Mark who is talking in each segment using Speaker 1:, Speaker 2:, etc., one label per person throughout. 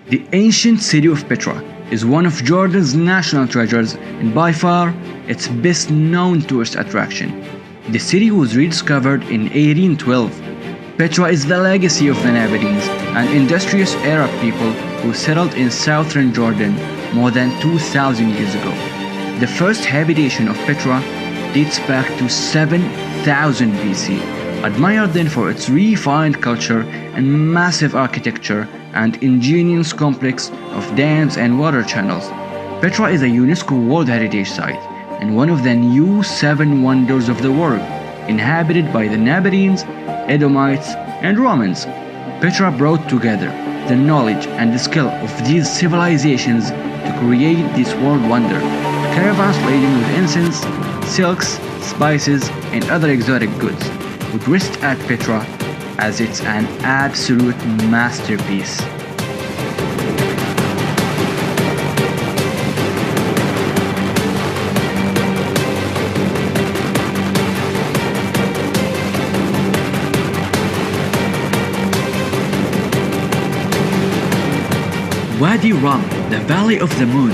Speaker 1: The ancient city of Petra is one of Jordan's national treasures and by far its best known tourist attraction. The city was rediscovered in 1812. Petra is the legacy of the Nabateans, an industrious Arab people who settled in southern Jordan more than 2,000 years ago. The first habitation of Petra dates back to 7000 BC, admired then for its refined culture and massive architecture and ingenious complex of dams and water channels. Petra is a UNESCO World Heritage Site and one of the new seven wonders of the world, inhabited by the Nabateans, Edomites, and Romans. Petra brought together the knowledge and the skill of these civilizations to create this world wonder. Caravans laden with incense, silks, spices, and other exotic goods would rest at Petra as it's an absolute masterpiece. Wadi Rum, the Valley of the Moon,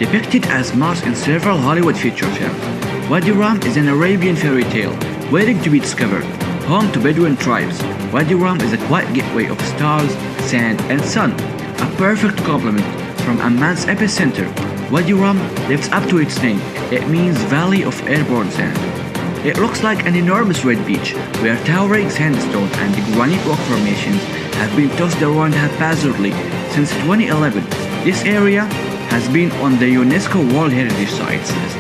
Speaker 1: depicted as Mars in several Hollywood feature films. Wadi Rum is an Arabian fairy tale waiting to be discovered. Home to Bedouin tribes, Wadi Rum is a quiet gateway of stars, sand, and sun, a perfect complement from Amman's epicenter. Wadi Rum lives up to its name. It means Valley of Airborne Sand. It looks like an enormous red beach where towering sandstone and granite rock formations have been tossed around haphazardly since 2011. This area has been on the UNESCO World Heritage Sites list,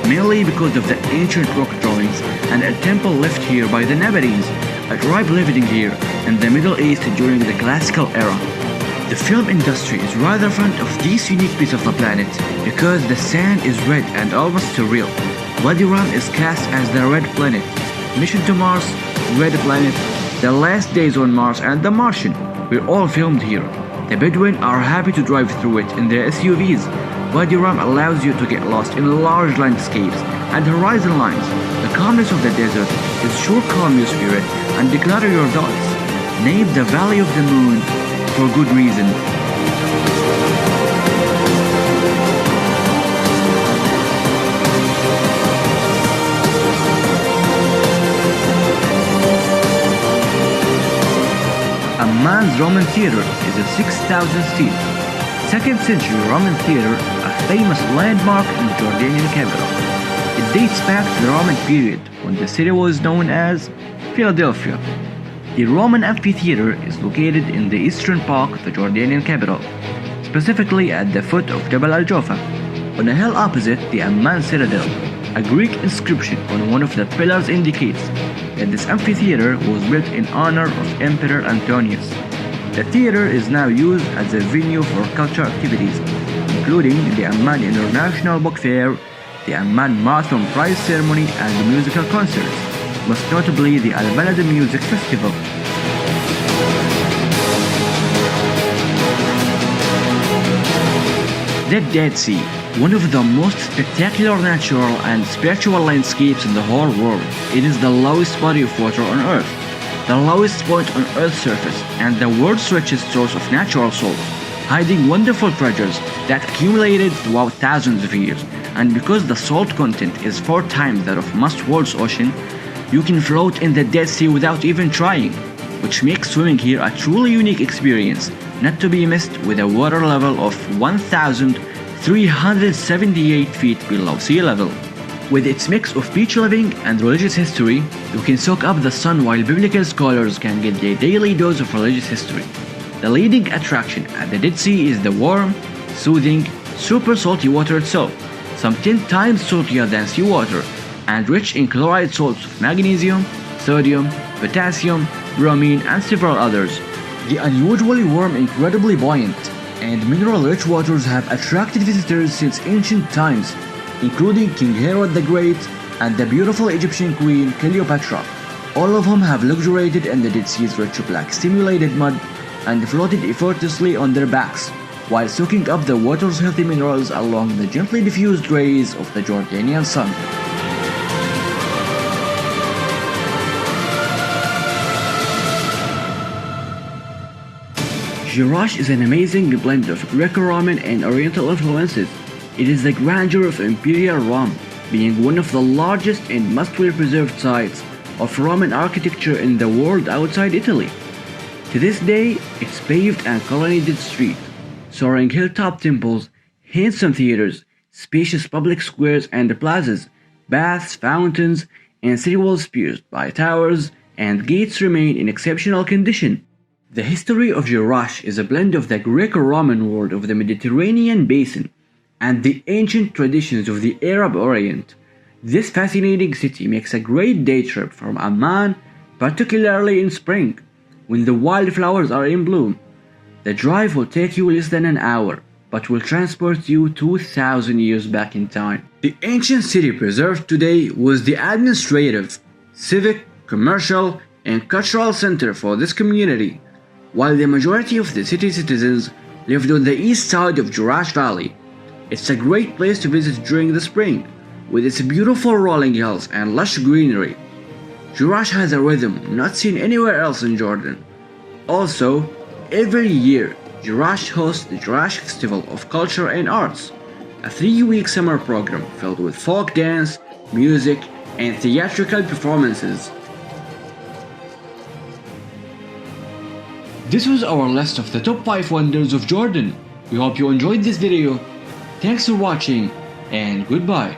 Speaker 1: mainly because of the ancient rock drawings and a temple left here by the Nabateans, a tribe living here in the Middle East during the Classical era. The film industry is rather fond of this unique piece of the planet because the sand is red and almost surreal. Wadi Rum is cast as the Red Planet, Mission to Mars, Red Planet, The Last Days on Mars, and The Martian were all filmed here. The Bedouin are happy to drive through it in their SUVs. Wadi Rum allows you to get lost in large landscapes and horizon lines. The calmness of the desert is sure calm your spirit and declutter your thoughts. Named the Valley of the Moon for good reason. Amman's Roman Theatre is a 6,000-seat, 2nd century Roman theatre, a famous landmark in the Jordanian capital. It dates back to the Roman period when the city was known as Philadelphia. The Roman amphitheater is located in the eastern part of the Jordanian capital, specifically at the foot of Jabal al-Jofa. On a hill opposite the Amman citadel, a Greek inscription on one of the pillars indicates that this amphitheater was built in honor of Emperor Antonius. The theater is now used as a venue for cultural activities, including the Amman International Book Fair, the Amman Marathon Prize Ceremony, and musical concerts, most notably the Al-Balad Music Festival. The Dead Sea, one of the most spectacular natural and spiritual landscapes in the whole world. It is the lowest body of water on Earth, the lowest point on Earth's surface, and the world's richest source of natural salt, hiding wonderful treasures that accumulated throughout thousands of years. And because the salt content is 4 times that of most world's ocean, you can float in the Dead Sea without even trying, which makes swimming here a truly unique experience, not to be missed with a water level of 1,378 feet below sea level. With its mix of beach living and religious history, you can soak up the sun while biblical scholars can get their daily dose of religious history. The leading attraction at the Dead Sea is the warm, soothing, super salty water itself, some 10 times saltier than seawater, and rich in chloride salts of magnesium, sodium, potassium, bromine, and several others. The unusually warm, incredibly buoyant, and mineral-rich waters have attracted visitors since ancient times, including King Herod the Great and the beautiful Egyptian queen Cleopatra. All of whom have luxuriated in the Dead Sea's rich black stimulated mud and floated effortlessly on their backs, while soaking up the water's healthy minerals along the gently diffused rays of the Jordanian sun. Jerash is an amazing blend of Greco-Roman and Oriental influences. It is the grandeur of Imperial Rome, being one of the largest and most well-preserved sites of Roman architecture in the world outside Italy. To this day, its paved and colonnaded streets, soaring hilltop temples, handsome theaters, spacious public squares and plazas, baths, fountains, and city walls pierced by towers and gates remain in exceptional condition. The history of Jerash is a blend of the Greco-Roman world of the Mediterranean basin and the ancient traditions of the Arab Orient. This fascinating city makes a great day trip from Amman, particularly in spring, when the wildflowers are in bloom. The drive will take you less than an hour, but will transport you 2,000 years back in time. The ancient city preserved today was the administrative, civic, commercial, and cultural center for this community, while the majority of the city citizens lived on the east side of Jerash Valley. It's a great place to visit during the spring, with its beautiful rolling hills and lush greenery. Jerash has a rhythm not seen anywhere else in Jordan. Also, every year, Jerash hosts the Jerash Festival of Culture and Arts, a 3-week summer program filled with folk dance, music, and theatrical performances. This was our list of the top 5 wonders of Jordan. We hope you enjoyed this video. Thanks for watching, and goodbye.